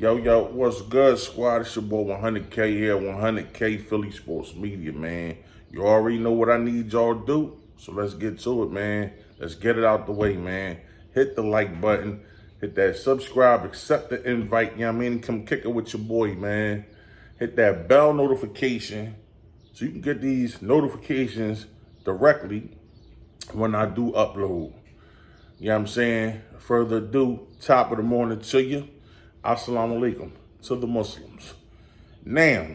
Yo, what's good, squad? It's your boy 100K here, 100K Philly Sports Media, man. You already know what I need y'all to do, so let's get to it, man. Let's get it out the way, man. Hit the like button, hit that subscribe, accept the invite, you know what I mean? Come kick it with your boy, man. Hit that bell notification so you can get these notifications directly when I do upload. You know what I'm saying? Further ado, top of the morning to you. Assalamu alaikum to the Muslims. Now,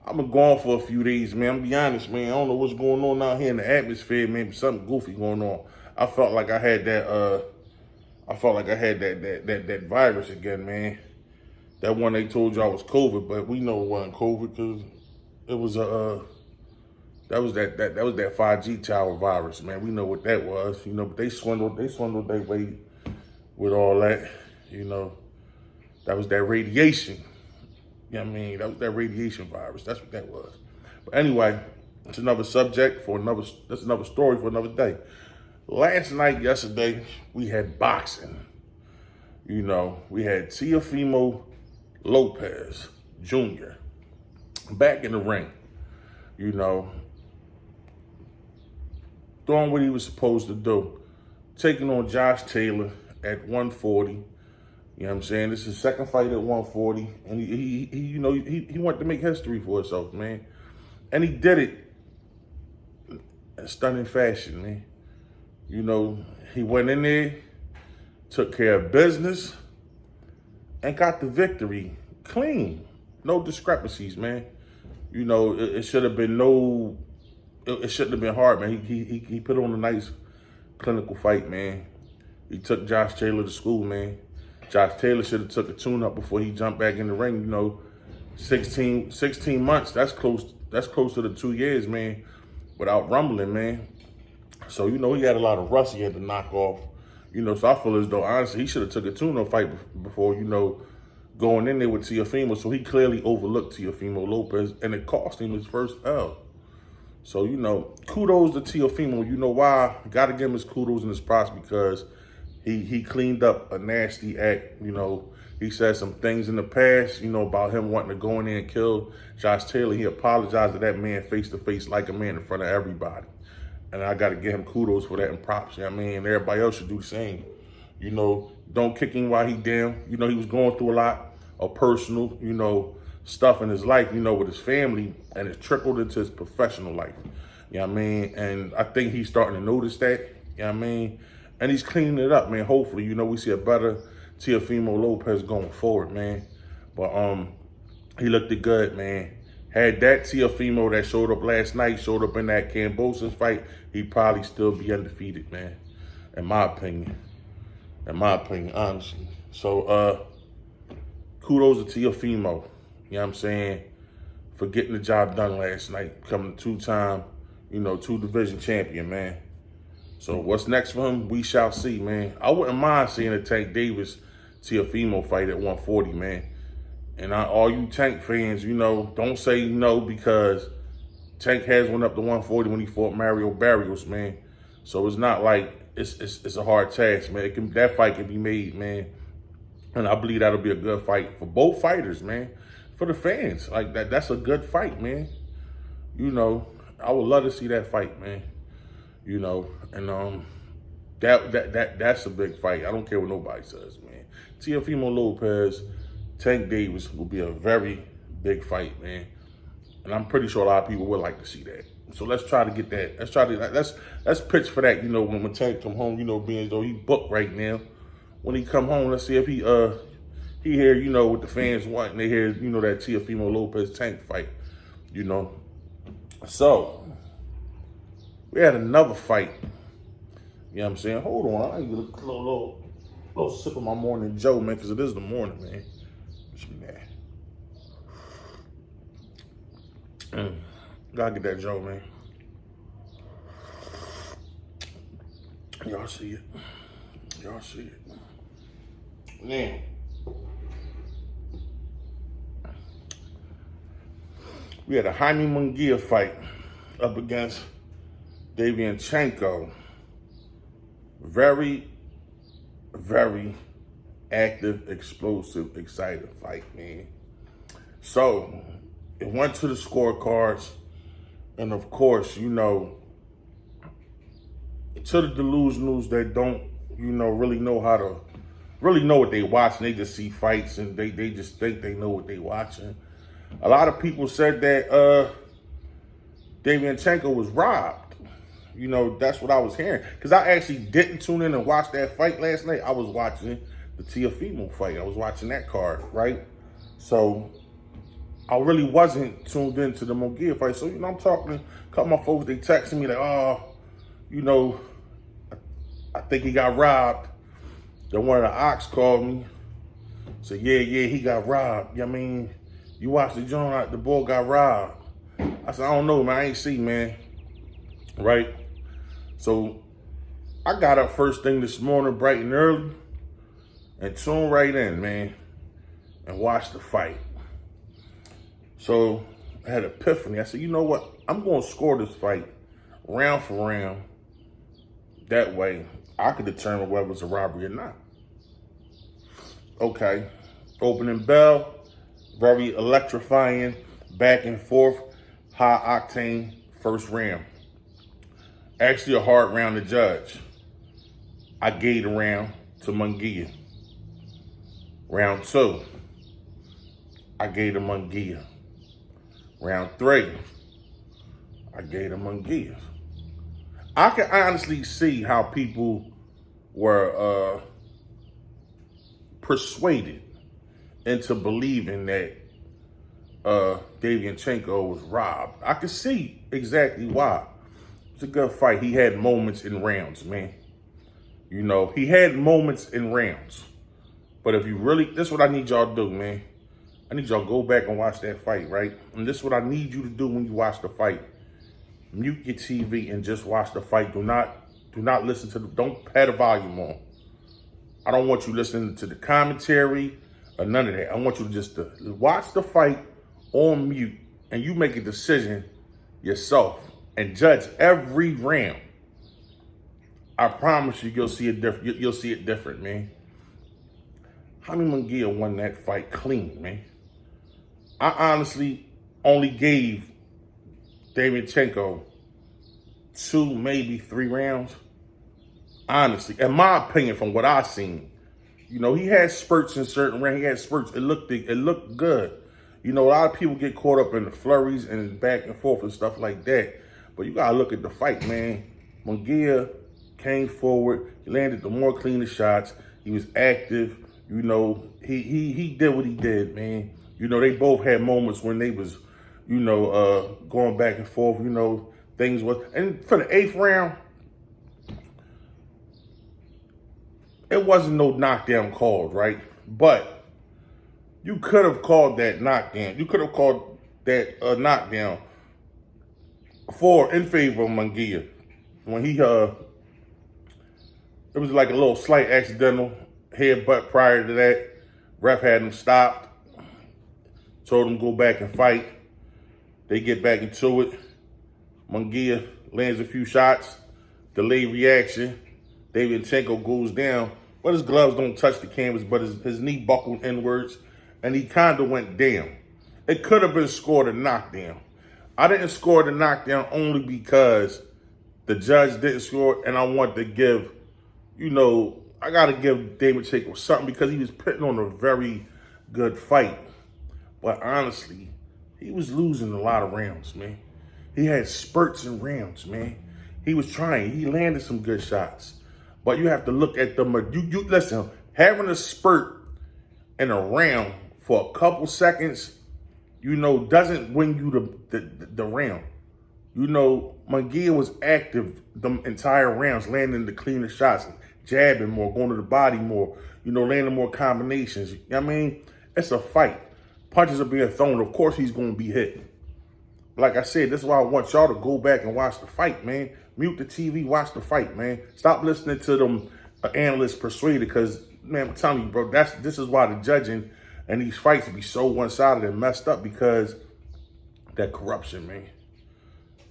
I've been gone for a few days, man. I'm be honest, man. I don't know what's going on out here in the atmosphere, man. Something goofy going on. I felt like I had that. That virus again, man. That one they told y'all was COVID, but we know it wasn't COVID because it was that was that 5G tower virus, man. We know what that was, you know. But they swindled their way with all that, you know. That was that radiation. You know what I mean? That was that radiation virus. That's what that was. But anyway, it's another subject for that's another story for another day. Yesterday, we had boxing. You know, we had Teofimo Lopez Jr. back in the ring. You know, doing what he was supposed to do. Taking on Josh Taylor at 140. You know what I'm saying? This is his second fight at 140. And he wanted to make history for himself, man. And he did it in stunning fashion, man. You know, he went in there, took care of business, and got the victory clean. No discrepancies, man. You know, it should have been it shouldn't have been hard, man. He put on a nice clinical fight, man. He took Josh Taylor to school, man. Josh Taylor should have took a tune-up before he jumped back in the ring. You know, 16 months, that's close to the 2 years, man, without rumbling, man. So, you know, he had a lot of rust he had to knock off. You know, so I feel as though, honestly, he should have took a tune-up fight before, you know, going in there with Teofimo. So he clearly overlooked Teofimo Lopez, and it cost him his first L. So, you know, kudos to Teofimo. You know why? Got to give him his kudos and his props because he cleaned up a nasty act. You know, he said some things in the past, you know, about him wanting to go in there and kill Josh Taylor. He apologized to that man face-to-face like a man in front of everybody. And I got to give him kudos for that and props. You know what I mean? And everybody else should do the same. You know, don't kick him while he down. You know, he was going through a lot of personal, you know, stuff in his life, you know, with his family, and it trickled into his professional life. You know what I mean? And I think he's starting to notice that. You know what I mean? And he's cleaning it up, man. Hopefully, you know, we see a better Teofimo Lopez going forward, man. But he looked good, man. Had that Teofimo that showed up last night, showed up in that Cambosis fight, he'd probably still be undefeated, man. In my opinion, honestly. So, kudos to Teofimo, you know what I'm saying, for getting the job done last night, becoming a two-time, you know, two-division champion, man. So what's next for him, we shall see, man. I wouldn't mind seeing a Tank Davis Teofimo fight at 140, man. And all you Tank fans, you know, don't say no because Tank has went up to 140 when he fought Mario Barrios, man. So it's not like it's a hard task, man. That fight can be made, man. And I believe that'll be a good fight for both fighters, man. For the fans, like that's a good fight, man. You know, I would love to see that fight, man. You know, and that's a big fight. I don't care what nobody says, man. Teofimo Lopez, Tank Davis will be a very big fight, man. And I'm pretty sure a lot of people would like to see that. So let's try to get that. Let's pitch for that, you know, when Tank come home, you know, being as though he booked right now. When he come home, let's see if he hear, you know, what the fans want, and they hear, you know, that Teofimo Lopez Tank fight, you know. So we had another fight. You know what I'm saying? Hold on, I need to get a little sip of my morning Joe, man, because it is the morning, man. Gotta get that Joe, man. Y'all see it. Y'all see it. Now, we had a Jaime Munguia fight up against Derevyanchenko. Very, very active, explosive, exciting fight, man. So it went to the scorecards, and of course, to the delusionals that don't, really know how to really know what they watching. They just see fights and they just think they know what they watching. A lot of people said that Derevyanchenko was robbed. That's what I was hearing. Because I actually didn't tune in and watch that fight last night. I was watching the Teofimo fight. I was watching that card, right? So I really wasn't tuned into the Munguia fight. So, I'm talking to a couple of my folks. They texting me like, I think he got robbed. Then one of the ox called me. Said, yeah, he got robbed. You watched the joint, the boy got robbed. I said, I don't know, man. I ain't see, man. Right? So I got up first thing this morning, bright and early, and tuned right in, man, and watched the fight. So I had an epiphany. I said, you know what? I'm going to score this fight round for round. That way, I could determine whether it's a robbery or not. Okay. Opening bell, very electrifying, back and forth, high octane first round. Actually a hard round to judge. I gave the round to Munguia. Round 2, I gave to Munguia. Round 3, I gave to Munguia. I can honestly see how people were persuaded into believing that Derevyanchenko was robbed. I can see exactly why. It's a good fight. He had moments in rounds, man. He had moments in rounds. But if you really, this is what I need y'all to do, man. I need y'all to go back and watch that fight, right? And this is what I need you to do when you watch the fight. Mute your TV and just watch the fight. Do not listen to don't have the volume on. I don't want you listening to the commentary or none of that. I want you to watch the fight on mute and you make a decision yourself and judge every round. I promise you, you'll see it different. You'll see it different, man. Jaime Munguia won that fight clean, man. I honestly only gave Derevyanchenko 2, maybe 3 rounds. Honestly, in my opinion, from what I've seen, he had spurts in certain rounds. He had spurts. It looked good. A lot of people get caught up in the flurries and back and forth and stuff like that. But you gotta look at the fight, man. Munguia came forward. He landed the more cleaner shots. He was active. He did what he did, man. They both had moments when they was, going back and forth. Things was. And for the 8th round, it wasn't no knockdown called, right? But you could have called that knockdown. You could have called that knockdown in favor of Munguia. When he it was like a little slight accidental headbutt prior to that. Ref had him stopped. Told him go back and fight. They get back into it. Munguia lands a few shots. Delayed reaction. Derevyanchenko goes down, but his gloves don't touch the canvas, but his knee buckled inwards, and he kind of went down. It could have been scored a knockdown. I didn't score the knockdown only because the judge didn't score, and I want to give, I got to give Derevyanchenko something because he was putting on a very good fight. But honestly, he was losing a lot of rounds, man. He had spurts in rounds, man. He was trying. He landed some good shots. But you have to look at listen, having a spurt in a round for a couple seconds, doesn't win you the round. Munguia was active the entire rounds, landing the cleaner shots, jabbing more, going to the body more, landing more combinations. It's a fight. Punches are being thrown. Of course he's going to be hit. Like I said, this is why I want y'all to go back and watch the fight, man. Mute the TV, watch the fight, man. Stop listening to them analysts persuaded because, man, I'm telling you, bro, this is why the judging and these fights be so one-sided and messed up because that corruption, man.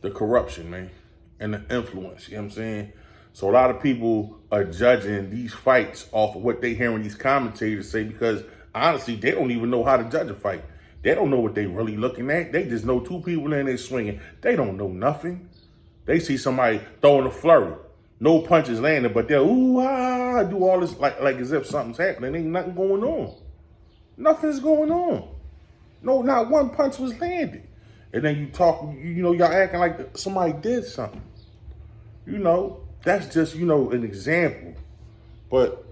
The corruption, man, and the influence, you know what I'm saying? So a lot of people are judging these fights off of what they hearing these commentators say because honestly, they don't even know how to judge a fight. They don't know what they really looking at. They just know two people in there swinging. They don't know nothing. They see somebody throwing a flurry. No punches landing, but they'll do all this like as if something's happening. Ain't nothing going on. Nothing's going on. No, not one punch was landed. And then you talk, y'all acting like somebody did something. That's just, an example. But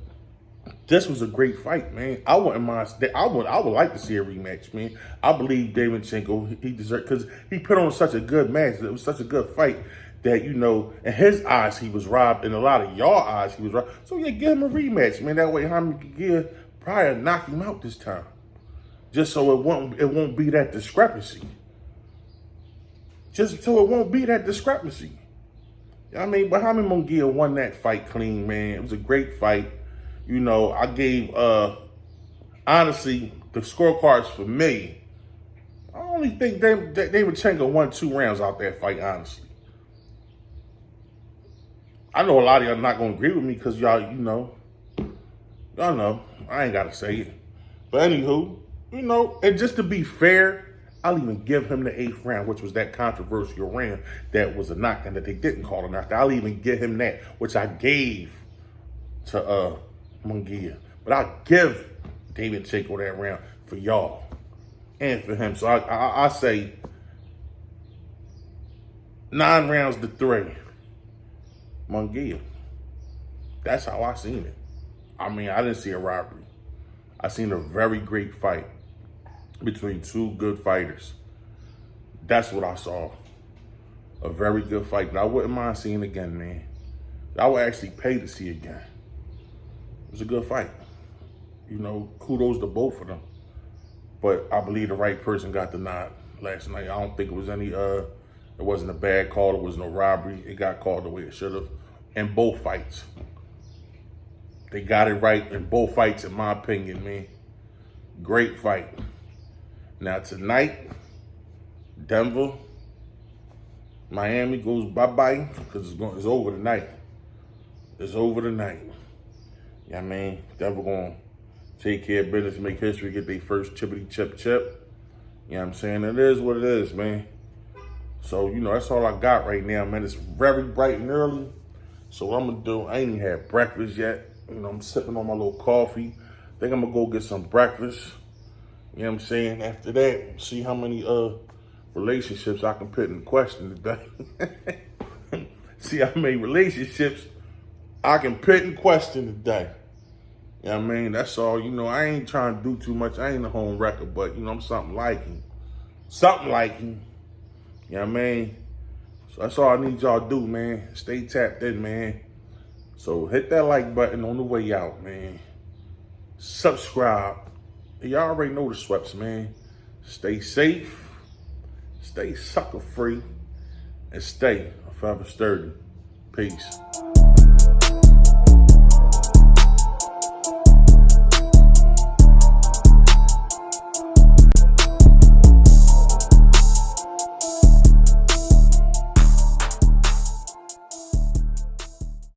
this was a great fight, man. I wouldn't mind. I would like to see a rematch, man. I believe Derevyanchenko, he deserved, because he put on such a good match. It was such a good fight that, in his eyes, he was robbed. In a lot of y'all eyes, he was robbed. So, yeah, give him a rematch, man. That way, Jaime could probably knock him out this time. Just so it won't be that discrepancy. Just so it won't be that discrepancy. I mean, but Jaime Munguia won that fight clean, man. It was a great fight. I gave, honestly, the scorecards for me, I only think Derevyanchenko won 2 rounds out that fight, honestly. I know a lot of y'all not going to agree with me because y'all know, I ain't got to say it. But anywho, and just to be fair, I'll even give him the 8th round, which was that controversial round that was a knockdown that they didn't call a knockdown. I'll even give him that, which I gave to Munguia. But I'll give Derevyanchenko that round for y'all and for him. So I say 9 rounds to 3. Munguia. That's how I seen it. I mean, I didn't see a robbery. I seen a very great fight between 2 good fighters. That's what I saw. A very good fight. But I wouldn't mind seeing again, man. I would actually pay to see again. It was a good fight. Kudos to both of them. But I believe the right person got the nod last night. I don't think it was it wasn't a bad call. It was no robbery. It got called the way it should have. In both fights. They got it right in both fights, in my opinion, man. Great fight. Now tonight, Denver, Miami goes bye-bye because it's over tonight. It's over tonight. Yeah, Denver going to take care of business, make history, get their first chippity-chip. You know what I'm saying? It is what it is, man. So, that's all I got right now, man. It's very bright and early. So what I'm going to do, I ain't even had breakfast yet. I'm sipping on my little coffee. Think I'm going to go get some breakfast. You know what I'm saying? After that, see how many relationships I can put in question today. See how many relationships I can put in question today. You know what I mean? That's all. I ain't trying to do too much. I ain't a home wrecker, but, I'm something like him. Something like him. You know what I mean? So that's all I need y'all to do, man. Stay tapped in, man. So hit that like button on the way out, man. Subscribe. Y'all already know the sweats, man. Stay safe, stay sucker free, and stay forever sturdy. Peace.